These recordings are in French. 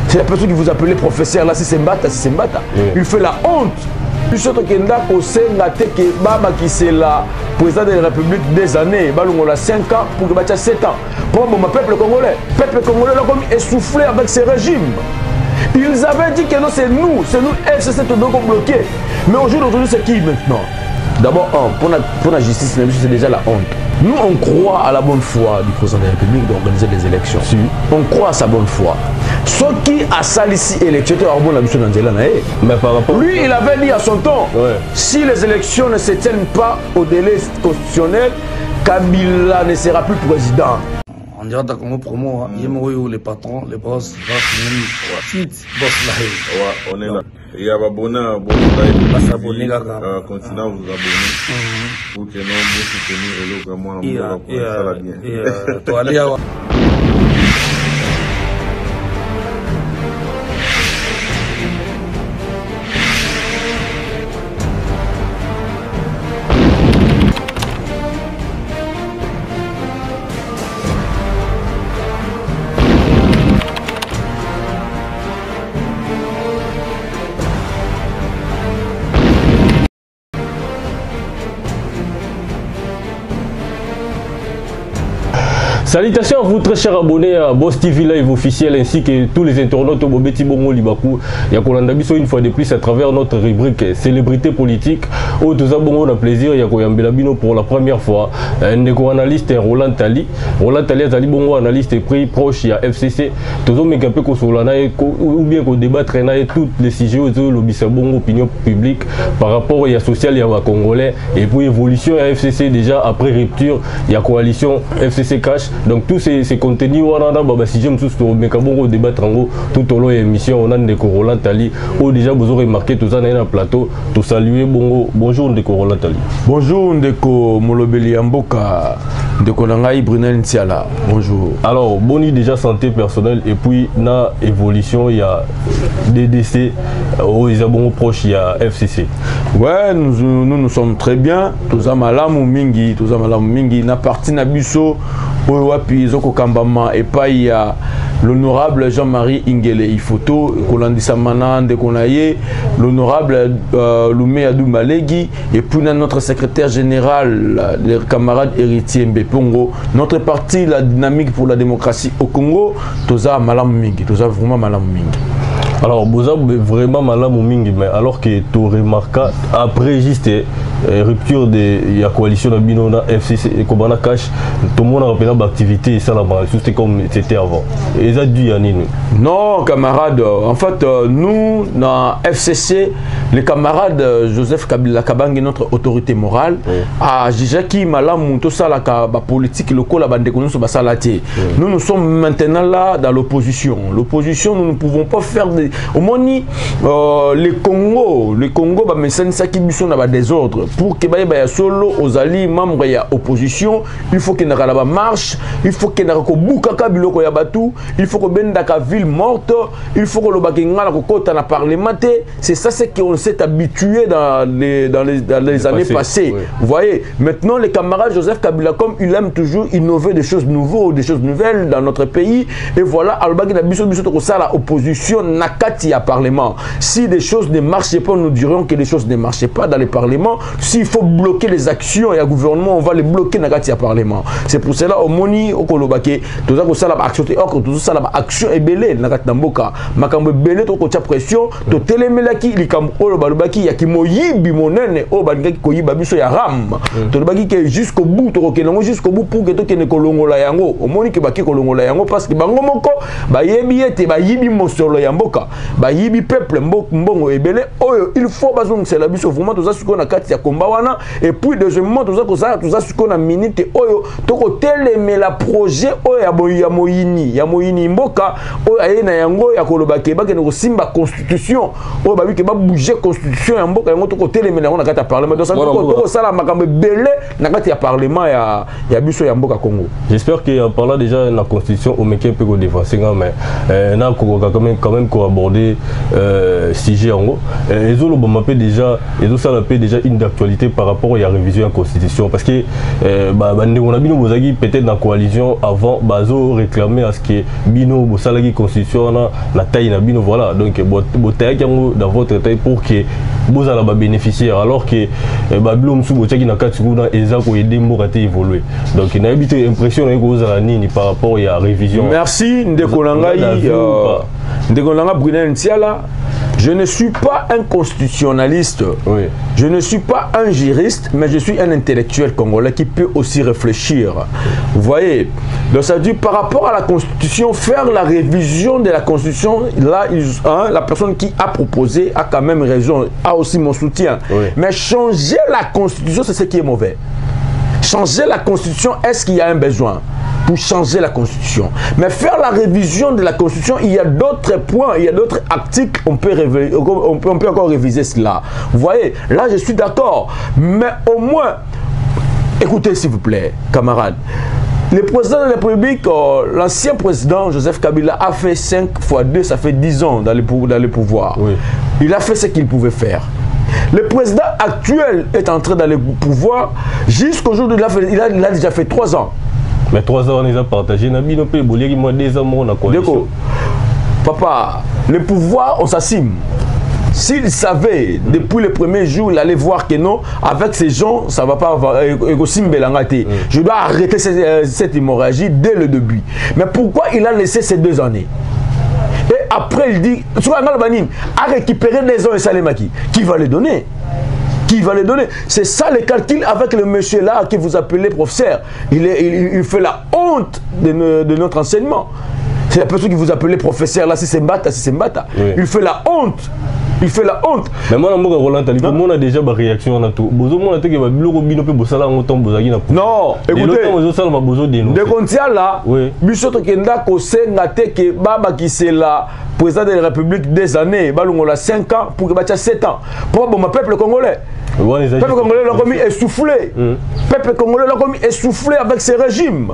C'est la personne qui vous appelait professeur là, c'est Mbata, c'est Mbata. Il fait la honte. Puis surtout qu'il y a au Sénat que Baba qui c'est la président de la République des années, Balongola 5 ans pour que Batia 7 ans. Pour mon peuple congolais là comme essoufflé avec ce régime. Ils avaient dit que non, c'est nous FCC qui doit bloquer. Mais aujourd'hui c'est qui maintenant? D'abord, pour la justice, c'est déjà la honte. Nous, on croit à la bonne foi du président de la République d'organiser les élections. Si. On croit à sa bonne foi. Ce qui a sali ici élection, mais par rapport lui, il avait dit à son temps, si les élections ne se tiennent pas au délai constitutionnel, Kabila ne sera plus président. On dirait que Congo promo, les patrons, les boss, boss là. On est là. Il y a abonné continent vous abonner pour que nous soutenir et le vraiment Salutations à vous très chers abonnés à Boss TV Live officiel ainsi que tous les internautes au Bobeti Bongo Libaku. Yakolanda biso une fois de plus à travers notre rubrique célébrité politique. Au tout ça bongo on a plaisir Yakoyambela bino pour la première fois. Ndeko analyste Roland Tali. Roland Tali azali bongo analyste prix proche ya FCC. Tozo meka pe ko solana ou bien ko débattre na tous les sujets au lobisa bongo opinion publique par rapport ya social ya congolais et puis évolution ya FCC déjà après rupture ya coalition FCC Cash. Donc tous ces contenus, si je me suis débattre tout au long de l'émission, on a des Roland Tali. Ou déjà vous aurez remarqué tout ça dans un plateau. Tout saluer bongo. Bonjour Ndeko Roland Tali. Bonjour Ndeko Molobeli Amboka. Ndeko Nangai Brunel Ntiala. Bonjour. Alors boni déjà santé personnelle et puis na évolution il y a des décès aux bongo proches il y a FCC. Ouais nous sommes très bien. Tous amalamu mingi na parti na biso. Wapi Zoko Kambama et pas il y a l'honorable Jean-Marie Ingele Ifoto, Kolandisa Manande Konaye, l'honorable Loumé Adou Malegi, et puis notre secrétaire général, le camarade héritier Mbepongo, notre parti, la dynamique pour la démocratie au Congo, Toza Malam Mingi, Toza vraiment Malam Mingi. Alors, vous avez vraiment malade mingi, mais alors que tu remarques après juste rupture de la coalition de Binona FCC et Kobana Cash, tout le monde a rappelé l'activité et ça la c'était comme c'était avant. Et ça dû à nous. Non, camarades, en fait, nous, dans FCC, les camarades Joseph Kabila Kabangi, notre autorité morale, à Jijaki Malam, tout ça, la politique locale, la bande de nous sommes maintenant là dans l'opposition. L'opposition, nous ne pouvons pas faire des. Au moins, les Congo, mais c'est ça qui sont dans des ordres. Pour que y solo aux alliés membres de l'opposition, il faut qu'il y ait une marche, il faut qu'il y ait un batou, il faut qu'il y ait une ville morte, il faut que le Parlement. C'est ça qu'on s'est habitué dans les années passées. Oui. Vous voyez, maintenant les camarades Joseph Kabila, comme il aime toujours innover des choses nouvelles, des choses nouvelles dans notre pays, et voilà, l'opposition nakati à Parlement. Si des choses ne marchaient pas, nous dirions que les choses ne marchaient pas dans le Parlement. S'il faut bloquer les actions et le gouvernement, on va les bloquer nakati à Parlement. C'est pour cela au moni au kolobake, tout ça que ça la action tout ça la action est belé nakati namboka. Makambo belé to ko tia pression, to telemelaki likam olobalobaki ya kimoyibi monene o bangaki koyiba biso ya ram. To lobaki que jusqu'au bout to ko jusqu'au bout pour que to kene kolongola yango. Au moni ke baki kolongola yango parce que bango moko ba yebi ete ba yibi mosolo ya mboka. Ba yibi peuple mbongo ebele oyo il faut bazong c'est la biso vraiment tout ça siko na kati ya komba wana et puis deuxièmement tout ça siko na minute oyo to ko telemela projet oyo ya moyini mboka oyo ayena yango ya kolobake ba kene ko simba constitution oyo ba biki ba bouger constitution ya mboka yango to ko telemela na kati ya parlement donc ça to sala makambe belé na kati ya parlement ya biso ya mboka Congo. J'espère que en parlant déjà de la constitution au meke peut ko défenser mais na ko quand même ko aborder sujet en gros. Les autres m'appellent déjà, ça l'appelle déjà une d'actualité par rapport à la révision de la constitution parce que on a bien peut-être dans la coalition avant bazo réclamer à ce que bino bosalagi constitution na taille na bino voilà donc dans votre taille pour que vous allez bénéficier alors que Babylon sous bochaki na katsukuna ezako aider mokate évoluer donc il a habité impression que vous allez ni par rapport à la révision. Merci Ndekolanga Brunel Ntiala. Je ne suis pas un constitutionnaliste, oui. Je ne suis pas un juriste, mais je suis un intellectuel congolais qui peut aussi réfléchir. Vous voyez, donc ça veut dire par rapport à la constitution, faire la révision de la constitution, là, la personne qui a proposé a quand même raison, a aussi mon soutien. Oui. Mais changer la constitution, c'est ce qui est mauvais. Changer la constitution, est-ce qu'il y a un besoin pour changer la constitution? Mais faire la révision de la constitution, il y a d'autres points, il y a d'autres articles, on peut encore réviser cela. Vous voyez, là je suis d'accord. Mais au moins, écoutez s'il vous plaît, camarades. Le président de la République, l'ancien président Joseph Kabila a fait 5 fois 2, ça fait 10 ans dans le pouvoir. Oui. Il a fait ce qu'il pouvait faire. Le président actuel est entré dans le pouvoir jusqu'aujourd'hui, il a déjà fait 3 ans. Mais 3 ans, on les a partagés. Papa, le pouvoir, on s'assume. S'il savait, depuis le premier jour, il allait voir que non, avec ces gens, ça ne va pas avoir. Je dois arrêter cette hémorragie dès le début. Mais pourquoi il a laissé ces 2 années? Et après, il dit, à récupérer les gens et Salemaki. Qui va les donner? Qui va les donner? C'est ça le calcul avec le monsieur là que vous appelez professeur. Il fait la honte de notre enseignement. C'est la personne qui vous appelez professeur là, si c'est Mbata, si c'est Mbata. Oui. Il fait la honte. Il fait la honte. Mais moi, Roland, on a déjà ma réaction à tout. Non, écoutez, de Kontia là, Bisoto Kenda Kosenga Teke Baba qui c'est la président de la République des années, Balungola 5 ans pour que Batia 7 ans. Pour mon peuple congolais. Le peuple congolais l'a commis essoufflé. Le peuple congolais l'a commis essoufflé avec ces régimes.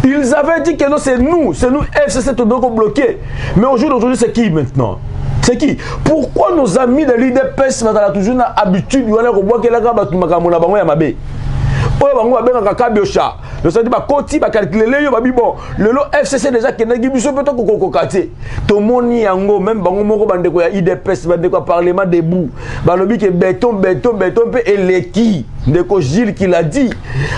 Ils avaient dit que non, c'est nous FCC tout bloqué. Mais aujourd'hui, c'est qui maintenant? C'est qui? Pourquoi nos amis de l'IDPS ont toujours l'habitude de voir que les gens sont mabe? Le senti ba koti ba calculer yo ba bi bon le FCC déjà kenaki biso peto ko kokate to moni yango même bango moko bandeko ya IDPS bandeko parlement debout ba lobi ke béton pe eleki ndeko Gilles qui l'a dit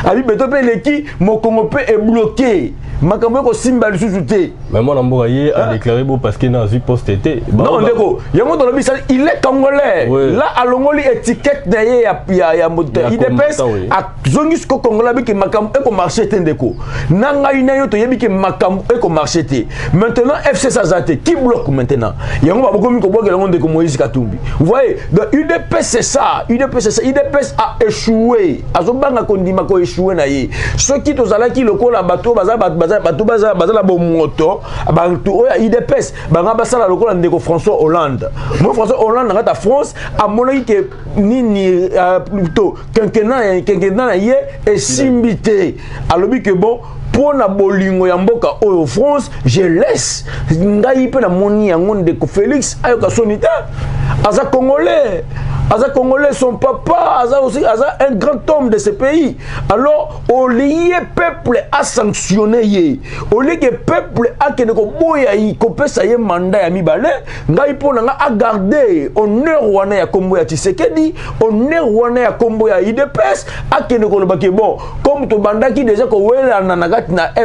abi béton pe eleki mon Congo pe est bloqué makambo ko simba lisusu te. Mais moi Namboka yé a déclaré bon parce que dans une poste été non ndeko yango dans lobi il est congolais là alongoli étiquette derrière ya moteur IDPS a zongis ko congolais bi ke makambo e ko marché tendeko nanga ina yo to yebi ke makambo e ko marché te maintenant FC Sazate qui bloque maintenant yango ba bokomi ko bloquer yango ndeko Moïse Katumbi. Vous voyez donc UDPS c'est ça UDPS a échoué azobanga kondima ko échoué na ye ceux qui tozalaki lokola bato baza la bomoto bantu oya IDPS banga basala lokola ndeko François Hollande. Moi François Hollande na ta France a monaki ke nini plutôt quinquennat ye et simbité alobi que bon pour na bolingo ya mboka oyo France je laisse ngai pe na moni yango ndeko Félix ayoka sonita aza congolais son papa aza aussi un grand homme de ce pays. Alors au lieu peuple a sanctionné ye au lieu que peuple a que ko boya yi ko pesa ye mandat ya mibale ngai pona nga a garder honneur wana ya kombo ya Tshisekedi honneur wana ya kombo ya IDPS a que ko lobaki bon comme to bandaki déjà ko wela na na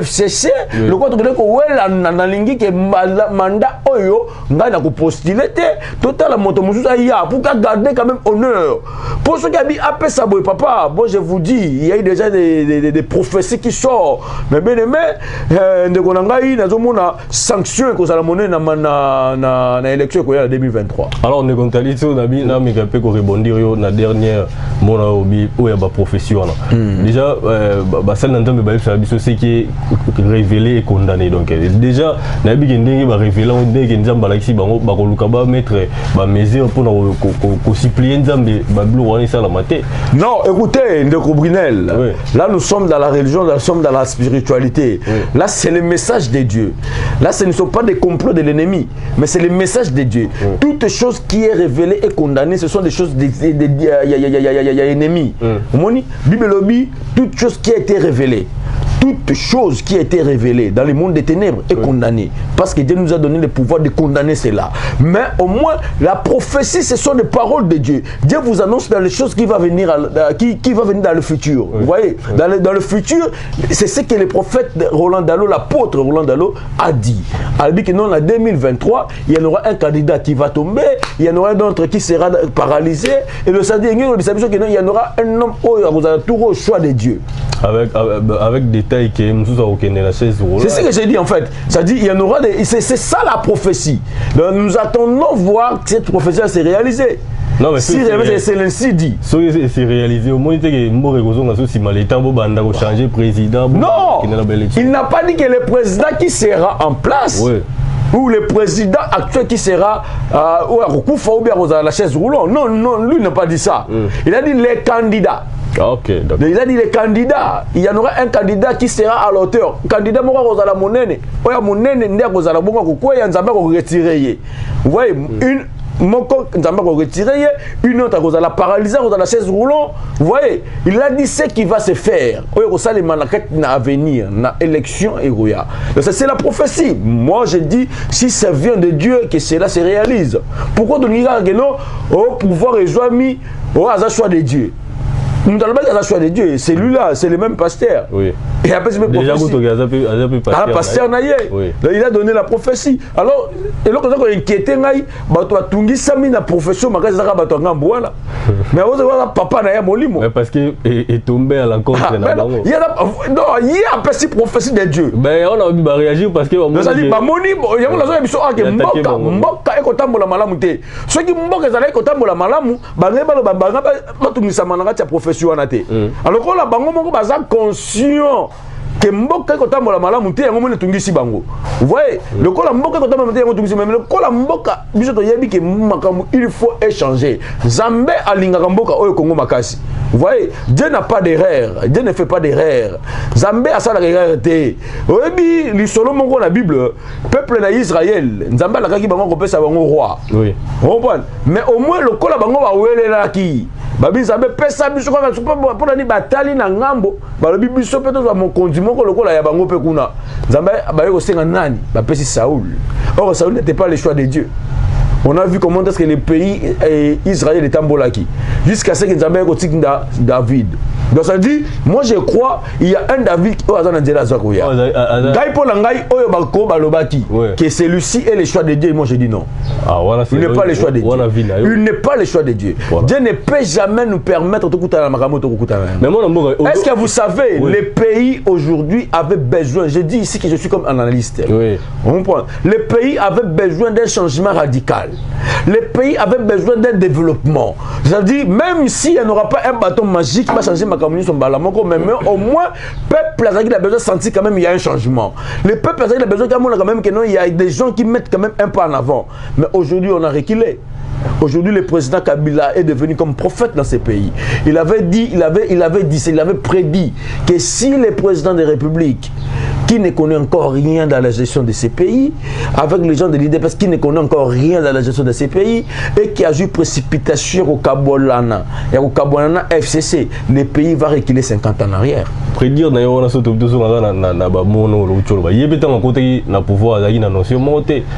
FCC le ko to ko wela na lingi ke mandat oyo ngai na ko postuler te total moto mususu ya pour garder quand même honneur. Pour ceux qui habitent à Pessaboy, papa, bon, je vous dis, il y a eu déjà des prophéties qui sortent. Mais bien aimé, nous avons sanctions que ça a monnaie dans l'élection en 2023. Alors, on est content de ça, on a rebondir la dernière profession. Déjà, celle d'entendre ce qui est révélé et condamné. Donc, déjà, on a révélé, on a mettre des mesures pour prier Nzambe bablo wani ça la maté. Non, écoutez, Ndeko Brunel, oui. Là nous sommes dans la religion, nous sommes dans la spiritualité. Oui. Là c'est le message de Dieu. Là ce ne sont pas des complots de l'ennemi, mais c'est le message de Dieu. Oui. Toute chose qui est révélée et condamnée, ce sont des choses ennemis. Oui. Bible lobby, toute chose qui a été révélée. Toute chose qui a été révélée dans le monde des ténèbres est condamnée. Parce que Dieu nous a donné le pouvoir de condamner cela. Mais au moins, la prophétie, ce sont des paroles de Dieu. Dieu vous annonce dans les choses qui vont venir, qui va venir dans le futur. Oui. Vous voyez, dans le futur, c'est ce que le prophète Roland Dallot, l'apôtre Roland Dallot, a dit. Il a dit que non, en 2023, il y en aura un candidat qui va tomber, il y en aura un autre qui sera paralysé. Et le samedi, il y en aura un homme qui a tout au choix de Dieu. Avec des c'est ce que j'ai dit en fait. Ça dit il y en aura des. C'est ça la prophétie. Donc, nous attendons voir que cette prophétie s'est réalisée. Non mais si c'est ainsi dit. C'est réalisé au moins changer président. Non, il n'a pas dit que le président qui sera en place. Oui. Ou le président actuel qui sera ou bien la chaise roulante. Non, non, lui n'a pas dit ça. Il a dit les candidats. Okay, il a dit les candidats. Il y en aura un candidat qui sera à l'auteur. Candidat Mora Rosala Monene. Oya Monene Ndia Rosala Bonga Koukou Yanzamba retiré. Vous voyez, une Moko Nzamba retiré, une autre Rosala paralysée, Rosala chaise roulante. Vous voyez, il a dit ce qui va se faire. Oya Rosala Manaket na avenir, na élection et Roya. C'est la prophétie. Moi je dis, si ça vient de Dieu, que cela se réalise. Pourquoi donner au pouvoir et joami au choix de Dieu? Nous allons pas choix de Dieu, c'est lui-là, c'est le même pasteur. Oui. Et après, pasteur il a donné la prophétie. Alors, et là, quand on a inquiété, la profession, mais papa n'a molimo. Parce qu'il est tombé à l'encontre. Non, il y a une prophétie de Dieu. Mais on a réagi parce que. Nous allons dire, il y a une chose qui est Mboka et Kotambola Malamu. Ceux qui Mboka et Kotambola Malamu, alors qu'on a conscient que Mboka Kotambola Malamu te yango mone tungisi bango. Vous voyez, le kola Mboka Kotambola te yango tungisi mais le kola Mboka biso to yebi ke makamu il faut échanger. Zambe alinga Mboka oyo Kongo makasi. Vous voyez, Dieu n'a pas d'erreur, Dieu ne fait pas d'erreur. Zambe a ça la erreur te. Oyebi li solo mongo la Bible, peuple d'Israël, Nzamba la kaki bango ko pesa bango roi. Oui. Mais au moins le kola bango ba welela ki. Babi Zambe pesa biso ko pour ni batali na ngambo, balobi biso pe to mon condiment ko lokola ya bango pe kuna. Zambe ba yo senga nani, ba pesi Saoul. Or Saoul n'était pas le choix de Dieu. On a vu comment est-ce que le pays Israël est embolaki. Jusqu'à ce que Nzambe ait David. Donc ça dit, moi je crois, il y a un David qui est que celui-ci est le choix de Dieu. Et moi je dis non. Il n'est pas le choix de Dieu. Il n'est pas le choix de Dieu. Dieu ne peut jamais nous permettre de Est-ce que vous savez, les pays aujourd'hui avaient besoin, je dis ici que je suis comme un analyste. Les pays avaient besoin d'un changement radical. Les pays avaient besoin d'un développement. C'est-à-dire, même s'il n'y aura pas un bâton magique qui va changer ma communauté, mais au moins, le peuple a besoin de sentir quand même qu'il y a un changement. Le peuple a besoin quand même qu'il y a des gens qui mettent quand même un pas en avant. Mais aujourd'hui, on a reculé. Aujourd'hui, le président Kabila est devenu comme prophète dans ces pays. Il avait prédit que si le président des républiques, qui ne connaît encore rien dans la gestion de ces pays, avec les gens de l'idée, parce qu'il ne connaît encore rien dans la gestion de ces pays, et qui a eu précipitation au Kabolana, et au Kabolana FCC, le pays va reculer 50 ans en arrière. Prédire d'ailleurs, on a sauté tout sur la pouvoir.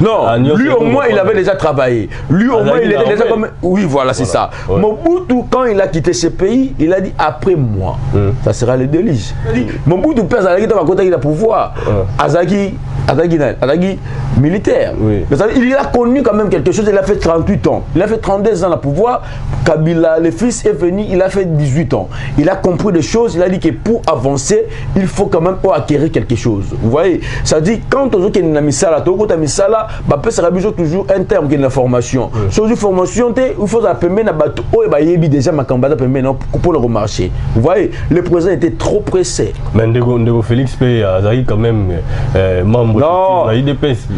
Non, lui au moins il avait déjà travaillé. Lui au moins il était déjà comme. Oui, voilà, c'est ça. Mobutu, quand il a quitté ce pays, il a dit après moi, ça sera le déluge. Mobutu, il a pouvoir. Azagi militaire. Oui. Il a connu quand même quelque chose. Il a fait 38 ans. Il a fait 32 ans à pouvoir. Kabila, le fils, est venu. Il a fait 18 ans. Il a compris des choses. Il a dit que pour avancer, il faut quand même acquérir quelque chose. Vous voyez, ça dit quand on a mis misala, toujours un terme qui est la formation. Sur une formation, il faut appeler déjà ma campagne pour le marché. Vous voyez, le président était trop pressé. Mais Ndeko Félix P. Azaki quand même membre de l'IDPS.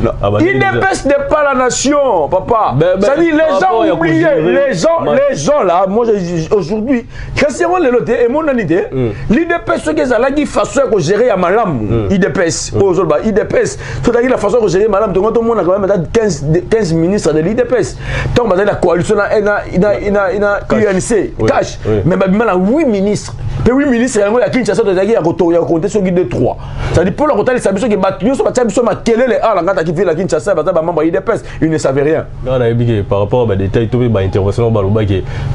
L'IDPS n'est pas la nation, papa. Ça dit, les gens oubliés, les gens là, moi aujourd'hui, quasiment les lotés, et mon idée, l'IDPS, ce qu'ils ont dit, façon de gérer à malam, IDPS, IDPS, c'est-à-dire la façon de gérer malam, tout le monde a quand même 15 ministres de l'IDPS. Tant que la coalition a UNC, cash, mais maintenant 8 ministres. Et 8 ministres, il y a Kinshasa, il y a compté sur guide 3. C'est-à-dire pour le côté, les sabiens qui battent, ils sont quel est les A, la qui fait la Kinshasa, ils ne savaient rien. Par rapport à des détails, intervention,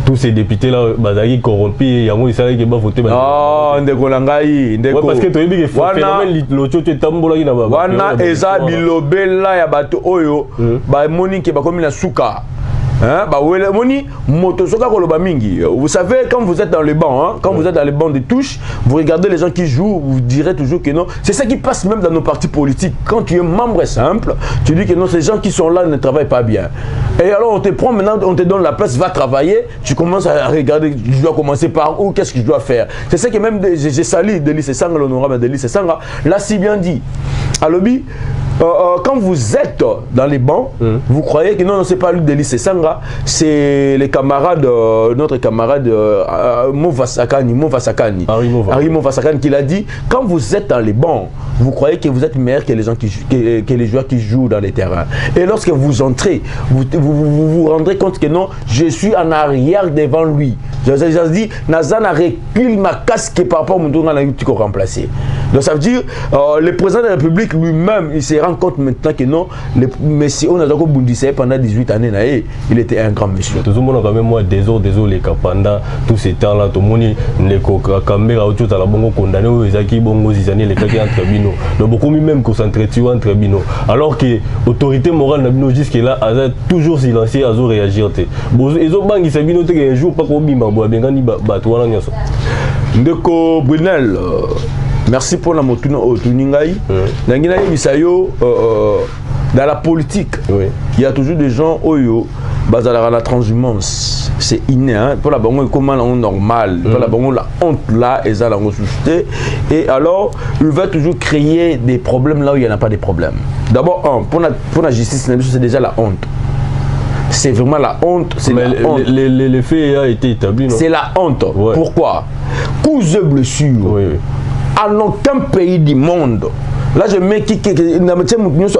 tous ces députés-là, ils corrompus, il y a un salaire qui va voter. Ah, parce que tu as dit que phénomène, l'autre, tu es tambola qui n'a pas. Wana, Eza, Bilobela, ya bato Oyo, Moni qui va comme la souka. Vous savez, quand vous êtes dans les bancs, quand vous êtes dans les bancs de touche, vous regardez les gens qui jouent, vous direz toujours que non. C'est ça qui passe même dans nos partis politiques. Quand tu es membre simple, tu dis que non, ces gens qui sont là ne travaillent pas bien. Et alors on te prend maintenant, on te donne la place, va travailler, tu commences à regarder, je dois commencer par où, qu'est-ce que je dois faire. C'est ça que même j'ai sali Delis Esanga, l'honorable Delis Esanga, là si bien dit. À lobby, quand vous êtes dans les bancs, vous croyez que non, c'est pas lui Delis Esanga, c'est les camarades, notre camarade Mova Sakani, Ari Mova Sakani qui l'a dit, quand vous êtes dans les bancs, vous croyez que vous êtes meilleur que les gens que les joueurs qui jouent dans les terrains. Et lorsque vous entrez, vous rendrez compte que non, je suis en arrière devant lui. Je dis, Nazana recule ma casque par rapport au monde qu'on a remplacé. Donc ça veut dire, le président de la République lui-même, il se rend compte maintenant que non, le monsieur Onazako Bundissé pendant 18 années, il était un grand monsieur. Tout le monde a quand même moi désolé pendant tous ces temps-là, tout le monde les caméras autour de la bongo condamné aux Zaki bongo zizani les cas entre bino. Donc beaucoup même concentré entre bino. Alors que l'autorité morale n'a bino jusque là a toujours silencieux à réagir. Ils ont bangi c'est bino un jour pas comme bimba bois bien ni batouana nyoso. Ndeko Brunel. Merci pour la motuna otuningai. Nangina bisayo dans la politique. Il y a toujours des gens oyo bazala la transhumance. C'est inné hein. Pour la bango comment on normal, pour la bango la honte là et ça la suscité et alors il va toujours créer des problèmes là où il n'y en a pas de problèmes. D'abord pour la justice c'est déjà la honte. C'est vraiment la honte. Les faits ont été établis. C'est la honte. Ouais. Pourquoi? Coups de blessure. En aucun pays du monde. Là, je mets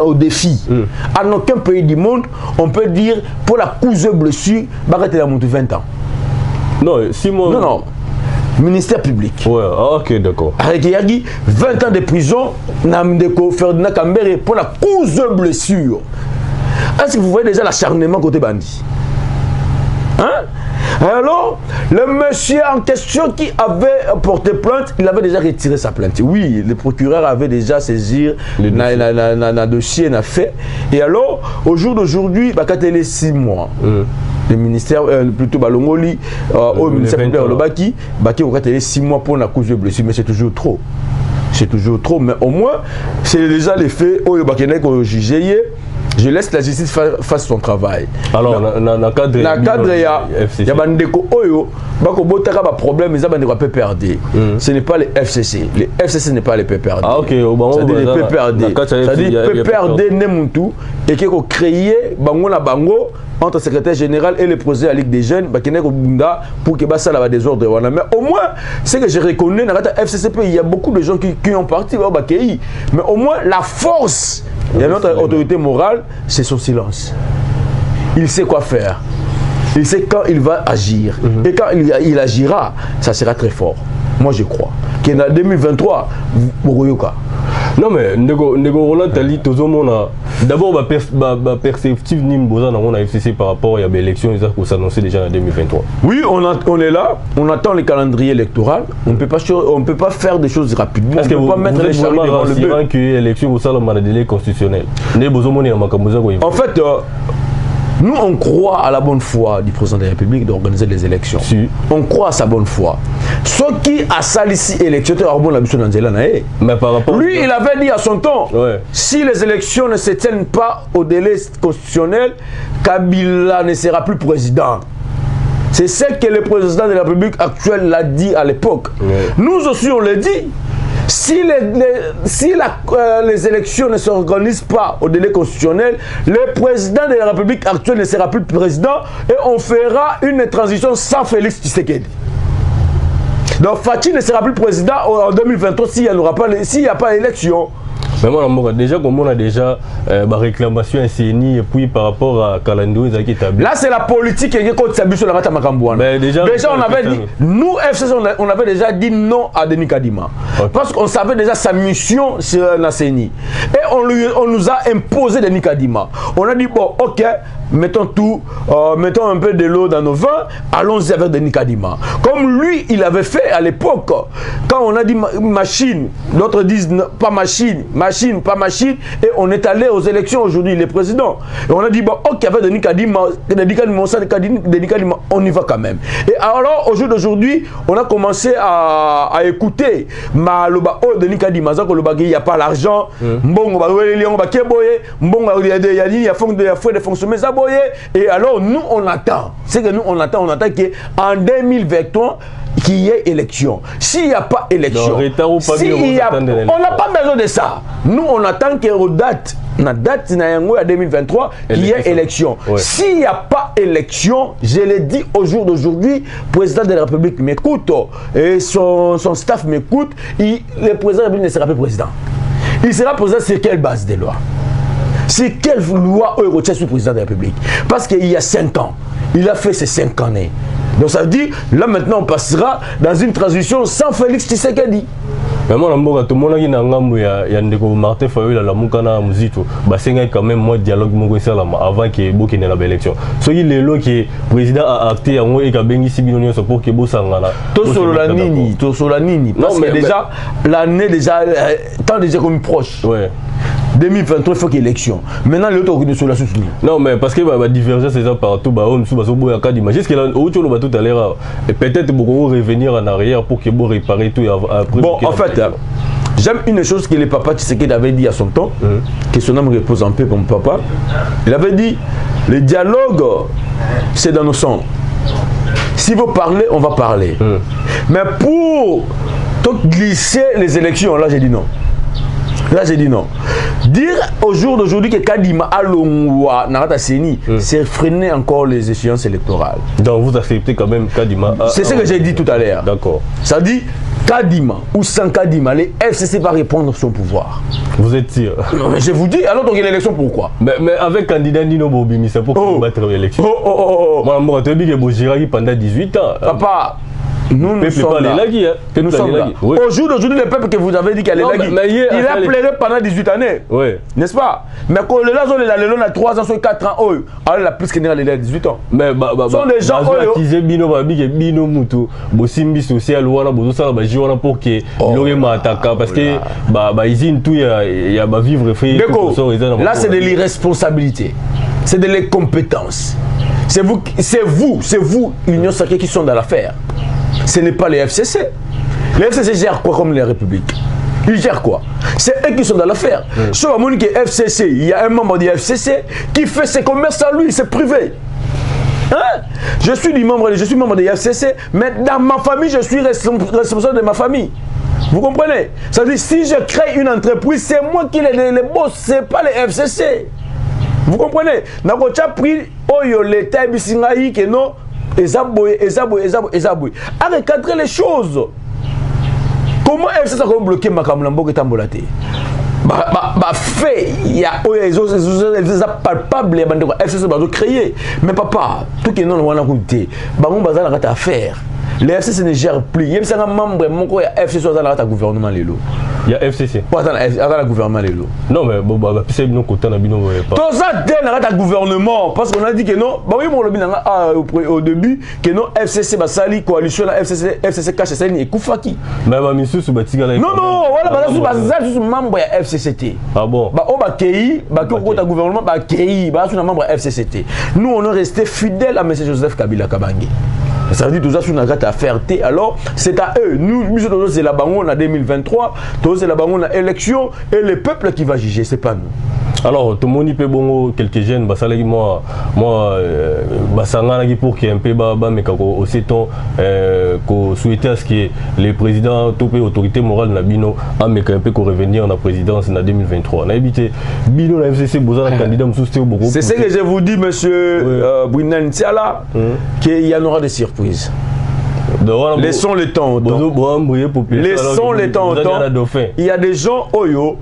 au défi. En aucun pays du monde, on peut dire pour la cause de blessure, il a 20 ans. Non, 6 mois. Non. Ministère public. Ouais, ok, d'accord. Avec 20 ans de prison, Ferdinand Kambere pour la cause de blessure. Est-ce que vous voyez déjà l'acharnement côté bandit? Hein? Alors, le monsieur en question qui avait porté plainte, il avait déjà retiré sa plainte. Oui, le procureur avait déjà saisi le dossier, n'a fait. Et alors, au jour d'aujourd'hui, quand il est 6 mois, le ministère, plutôt Balongoli, au ministère public, le Baki, quand il est 6 mois pour la cause de blessure, mais c'est toujours trop. C'est toujours trop, mais au moins, c'est déjà les faits, au Bakenek, au jugé. Je laisse la justice faire son travail. Alors, dans le cadre, il y a des problèmes, mais il y a PPRD. Ce n'est pas les FCC. Les FCC n'est pas les PPRD. Ah, ok. C'est-à-dire les PPRD. C'est-à-dire PPRD Nemuntu et qui a créé Bango entre le secrétaire général et le président de la Ligue des Jeunes pour que ça ait des ordres. Mais au moins, c'est que je reconnais dans la FCCP, il y a beaucoup de gens qui ont parti. Mais au moins, la force de notre autorité morale, c'est son silence. Il sait quoi faire. Il sait quand il va agir. Et quand il agira, ça sera très fort. Moi, je crois. Qu'en 2023, Bourgoyoka. Non mais Nego Roland Tali d'abord ma perspective Nimboza dans la FCC par rapport à l'élection qui s'annonçait déjà en 2023. Oui, on est là, on attend le calendrier électoral, on ne peut pas faire des choses rapidement. Est-ce que vous ne pouvez pas rassurer que l'élection au salon de délai constitutionnel? En fait, nous on croit à la bonne foi du président de la République d'organiser les élections. Si. On croit à sa bonne foi. Ce qui a sali ici élection, mais par rapport lui, il avait dit à son temps, si les élections ne se tiennent pas au délai constitutionnel, Kabila ne sera plus président. C'est ce que le président de la République actuelle l'a dit à l'époque. Nous aussi, on le dit. Si les élections ne s'organisent pas au délai constitutionnel, le président de la République actuelle ne sera plus président et on fera une transition sans Félix Tshisekedi. Donc Fachi ne sera plus président en 2023 s'il n'y a pas d'élection. Mais moi, déjà, comme on a déjà ma réclamation à CNI et puis par rapport à Kalando, là, c'est la politique qui est contre Sabi sur la Rata Makambouane. Déjà, on avait dit, nous, FCC, on avait déjà dit non à Denis Kadima. Okay. Parce qu'on savait déjà sa mission sur la CNI. Et on nous a imposé Denis Kadima. On a dit, bon, ok, mettons tout, mettons un peu de l'eau dans nos vins, allons-y avec Denis Kadima. Comme lui, il avait fait à l'époque, quand on a dit machine, d'autres disent pas machine, pas machine, et on est allé aux élections aujourd'hui, il est président. Et on a dit, bon, ok, avec Denis Kadima, on y va quand même. Et alors, au jour d'aujourd'hui, on a commencé à écouter Denis Kadima, il n'y a pas l'argent, et alors, nous, on attend. C'est que nous, on attend qu'en 2023, qu'il y ait élection. S'il n'y a pas élection, on n'a pas besoin de ça. Nous, on attend qu'au date, à 2023, qu'il y ait élection. Ouais. S'il n'y a pas élection, je l'ai dit au jour d'aujourd'hui, le président de la République m'écoute et son staff m'écoute, le président de la République ne sera plus président. Il sera président sur quelle base des lois? C'est quelle loi est retirée sur le président de la République? Parce qu'il y a 5 ans, il a fait ses 5 années. Donc ça veut dire, là maintenant on passera dans une transition sans Félix Tshisekedi. Mais moi, tout le monde qui a Martin Fayol à la Moukana Mouzito, c'est quand même moi dialogue avant qu'il y ait une élection. Ce qui est le président a acté et a béni si bien pour que Bossangana. Tout sur la nini. Parce que déjà, l'année déjà, tant déjà comme proche. Ouais. 2023, il faut qu'il y ait élection. Maintenant, l'autre organisation la soutenir. Non, mais parce que la divergence est partout, tout à l'heure, peut-être beaucoup revenir en arrière pour qu'il puisse réparer tout après. Bon, en fait, j'aime une chose que le papa Tshisekedi avait dit à son temps, que son âme repose en paix pour mon papa. Il avait dit, le dialogue, c'est dans nos sangs. Si vous parlez, on va parler. Mais pour glisser les élections, là j'ai dit non. Là, j'ai dit non. Dire au jour d'aujourd'hui que Kadima Alongwa Narata Seni, c'est freiner encore les échéances électorales. Donc vous acceptez quand même Kadima. C'est ce que j'ai dit tout à l'heure. D'accord. Ça dit Kadima ou sans Kadima, les FCC va répondre son pouvoir. Vous êtes sûr? Non, mais je vous dis, alors donc il y a l'élection pourquoi? Mais avec candidat Nino Bobimi, c'est pour combattre l'élection. Moi, je dis que Bojiraki pendant 18 ans. Papa. Nous sommes là. Nous sommes là. Oui. Au jour d'aujourd'hui, le peuple que vous avez dit qu'elle est là, il a plaidé pendant 18 années. Oui. N'est-ce pas? Mais quand le lazo a 3 ans, 4 ans, alors il a plus qu'il a 18 ans. Mais sont des gens qui bino mutu, bosimbi social wana bozo ba jiwana pour que l'aurait m'attaquer parce que ils tout il y a vivre fait. Là c'est de l'irresponsabilité. C'est de l'incompétence. C'est vous, l'Union sacrée qui sont dans l'affaire. Ce n'est pas les FCC. Les FCC gèrent quoi comme les républiques? Ils gèrent quoi? C'est eux qui sont dans l'affaire. Sur la que FCC, il y a un membre du FCC qui fait ses commerces à lui, c'est privé. Hein? Je suis membre des FCC, mais dans ma famille, je suis responsable de ma famille. Vous comprenez? Ça veut dire si je crée une entreprise, c'est moi qui les boss, c'est pas les FCC. Vous comprenez? N'a pas pris l'État bisingaï que non. Ezaboye. À recadrer les choses. Comment FCC a bloqué ma Kamlambo et Tambolaté? Fait, il y a des palpables, les FCC va créer. Mais papa, tout qui est non, on a goûté. On va faire. Les FCC ne gèrent plus. Il y a un membre qui est FCC dans le gouvernement. Il y a FCC. Dans le gouvernement. Non, mais c'est bien qu'on a bien. Tout ça, dans le gouvernement. Parce qu'on a dit que non. Au début, que non, FCC, Basali, coalition, FCC cache et Koufaki. Mais Mamissou, c'est Batiga. Non, voilà, c'est membre de FCCT. Ah bon? Au KI, au gouvernement, KI, c'est un membre de FCCT. Nous, on est resté fidèles à M. Joseph Kabila Kabange. Ça veut dire que tout ça, c'est une affaire. Alors, c'est à eux. Nous, c'est la banque en 2023, c'est la banque en élection, et le peuple qui va juger, c'est pas nous. Alors, tout le monde peut bon quelques jeunes, moi, pour qu'il y ait un peu mais aussi ton souhaiter à ce que les présidents, tout autorité morale Nabino, mais un peu qu'on revenir en la présidence en 2023. On a évité Bino la FCC besoin d'un candidat beaucoup. C'est ce que je vous dis, monsieur Brunan Tiala, qu'il y en aura des surprises. Laissons le temps au temps. Laissons le temps au temps. Il y a des gens Oyo,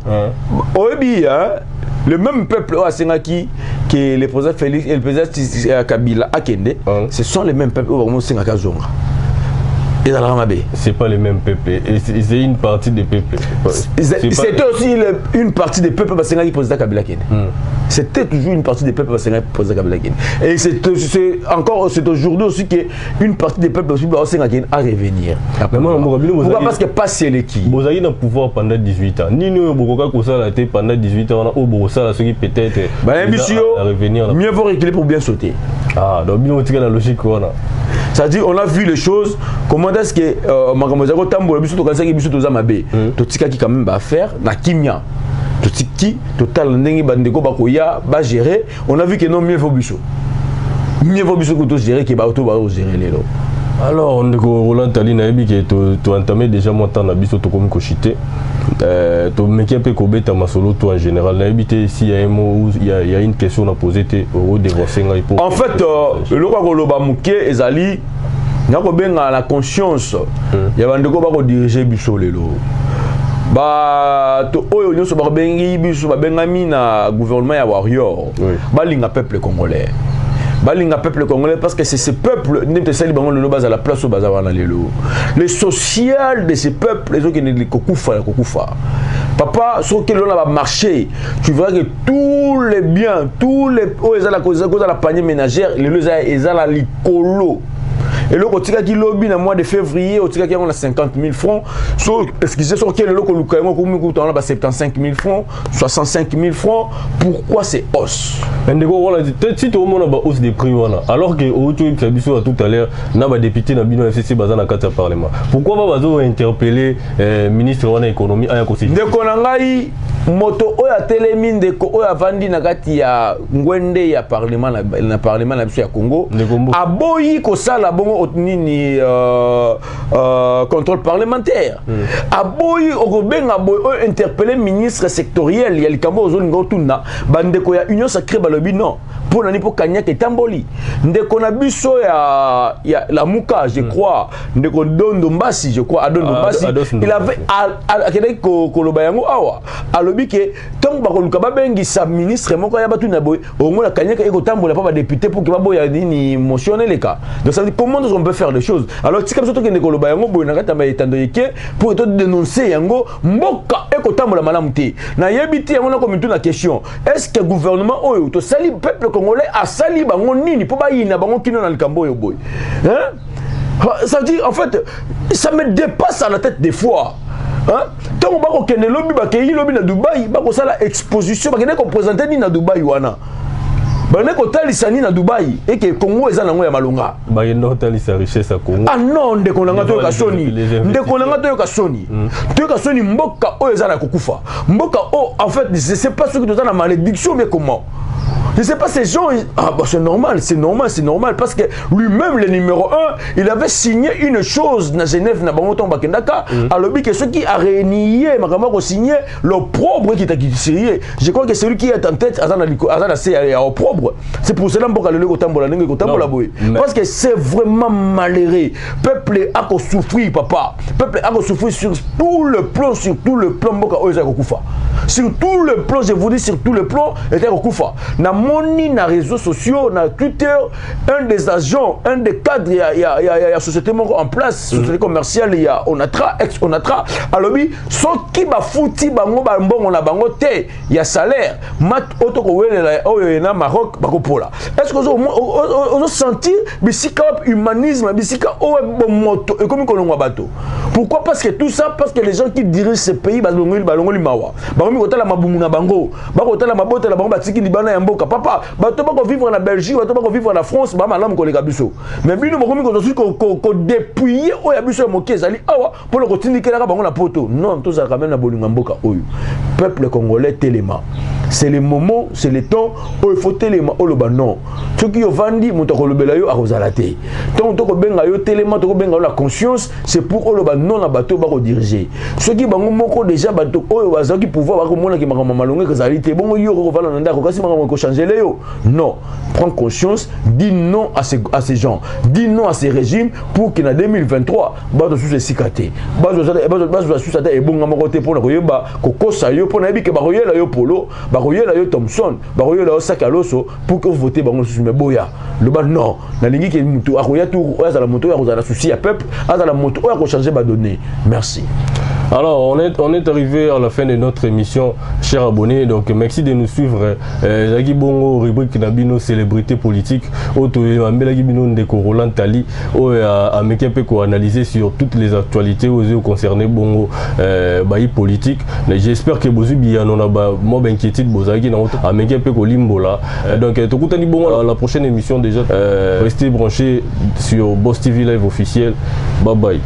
le même peuple à Sengaki que le président Félix et le président Kabila Akende, ce sont les mêmes peuples au Sengaka Zonga. C'est pas les mêmes peuples, c'est une partie des peuples. C'était aussi une partie des peuples parce que le président Kabila Akende. C'était toujours une partie des peuples parce que le président Kabila Akende. Et c'est aujourd'hui aussi qu'une partie des peuples aussi a revenir. Pourquoi? Parce que pas c'est l'équipe. Vous avez le pouvoir pendant 18 ans. Ni nous, pendant 18 ans, on a ceux qui peut-être revenir. Mieux vaut reculer pour bien sauter. Ah, donc on tire la logique. C'est-à-dire, on a vu les choses. Comment est-ce que Makamozako Tambo, Bissou Tokansaki, Bissou Tozamabe, Totika qui quand même va faire, na Kimia, Totiki, Total Nengi Bandeko Bakoya, va gérer. On a vu que non, mieux vaut Bissou. Mieux vaut Bissou que tu gérer, que Baoto va gérer les lots. Alors, on est Roland Talina, tu as entamé déjà mon temps à Bissou Tokom Kochité. Tu mets un peu Kobeta Masolo, toi en général. S'il y a un mot, il y a une question à poser au dévoiser. En fait, le Koloba Mouké et Zali, il y a la conscience. Il y a un dégo qui diriger Bissou Lelo. To oyo nyoso ba bengi biso ba bengami na gouvernement ya warrior. Ba linga peuple congolais. Balinga peuple congolais parce que c'est ce peuple à la place au bazar. Le social de ces peuples, les autres qui ne kokufa. Papa, sur quel on va marcher, tu verras que tous les biens, tous les la panier ménagère, les la licolo. Et là, quand tu lobby dans le mois de février, tu as 50 000 francs. Excusez moi quel est le cas, on a 75 000 francs, 65 000 francs. Pourquoi c'est hausse? Si tout le monde a hausse des prix, alors que tout à l'heure, on a député dans le FCC dans le cadre du Parlement. Pourquoi va interpeller le ministre de l'économie à la Constitution? Moto oya telemine de ko oya vandi na kati ya ngwende ya parlement na biso ya Congo aboyi ko sala bongo nini contrôle parlementaire aboyi okobenga boy interpeller ministre sectoriel ya likambo ozolinga tuna bande ko ya union sacrée balobi non pour nani po kanyaka etamboli ndeko na biso ya la muka je crois ndeko Dondo Mbasi je crois Adondo Mbasi il avait akede ko koloba yango awa alobi ke tant ba koluka ba bengi sa ministre moko ya batu na boy ongo la kanyaka eko tambola pa ba député pour que ba boya ni motionner les cas. Donc ça veut dire comment on peut faire des choses. Alors si comme ça que ndeko loba yango boy na kata ba etando yeke pour te dénoncer yango mboka eko tambola malamu te na yebiti yango na komitu na question est-ce que gouvernement oyo to sali peuple congolais a sali bango nini pour ba yina bango kino na likambo yo boy hein. Ça veut dire en fait ça me dépasse à la tête des fois. Tant que vous avez lobby lobby na Dubaï, vous avez exposition, vous avez présenté ni na Dubaï wana. Vous avez fait na Dubaï et que Congo est dans ya malunga. Vous avez fait richesse à Congo. Ah non, de konanga to ka soni. De konanga to ka soni. To ka soni mboka o ezana kokufa. Mboka o en fait, je sais pas ce que tu as la malédiction mais comment. Je ne sais pas, ces gens, ah bah c'est normal, parce que lui-même, le numéro 1, il avait signé une chose dans Genève, dans Bangoton Bakendaka, alors que ceux qui a réuni, a signé l'opprobre qui t'a signé. Je crois que celui qui est en tête, c'est l'opprobre. C'est pour cela que parce que c'est vraiment malheureux. Peuple a souffert, papa. Peuple a souffert sur tout le plan, sur tout le plan, sur tout le plan, je vous dis, sur tout le plan, était Okufa. Na moni na réseaux sociaux, na Twitter, un des agents, un des cadres, il y a société en place, société commerciale, il y a Onatra, ex-Onatra, alors oui, ce qui va fouti bango bango on a bango te, il y a salaire, mat auto na Maroc bakopola. Est-ce que vous senti bisika humanisme, bisika moto et comme on bateau. Pourquoi? Parce que tout ça, parce que les gens qui dirigent ces pays balongo limawa. Bango kotala mabumu na bango, bakotala mabota la bango batiki libana ya mboka. Papa, bato bako vivre en Belgique, bato bako vivre en France, ba malam ko leka biso. Mais bino mokomi ko tosi ko dépouiller o ya biso moké zali awa pour le continuer kela bango na poto. Non, tout ça quand même na bolinga mboka oyo. peuple congolais téléma. C'est le moment, c'est le temps où il faut téléma au loba non. Ce qui ont vendu, mon toko lobela yo a rosalate. Tant toko benga yo téléma, toko benga la conscience, c'est pour au loba non la bateau bako diriger. Ce qui bango moko déjà bateau o bazaki pouvoir bako mona ki makama malonge que çaalité bon yo ko vala nanda ko kasi makama ko changer les yo. Non, prends conscience, dis non à ces gens, dis non à ces régimes pour qu'il en 2023 bateau sous ces cicatés. Bateau sous ça et bon ngamo côté pour na ko yoba ko kosa yo pour na bi ke ba koyela yo polo. Baroyela yo Thompson, baroyela yo Sakaloso pour que vous votez bango sous me boya. Le bas non, na lingi ke mutu akoya tout za la moto ya za la souci à peuple, à la moto ya ko changer ba donner. Merci. Alors, on est arrivé à la fin de notre émission, chers abonnés. Donc, merci de nous suivre. Jackie Bongo, rubrique Nabino, célébrité politique. Auto, Ambelagi Bino, Ndeko Roland Tali, à Mekepe, ko analyser sur toutes les actualités aux yeux concernés Bongo, politique. J'espère que Bozu Bianon a mob inquiétude, Bozagi, à Mekepe, ko Limbola. Donc, Tokutani Bongo, à la prochaine émission déjà. Restez branchés sur Boss TV Live officiel. Bye bye.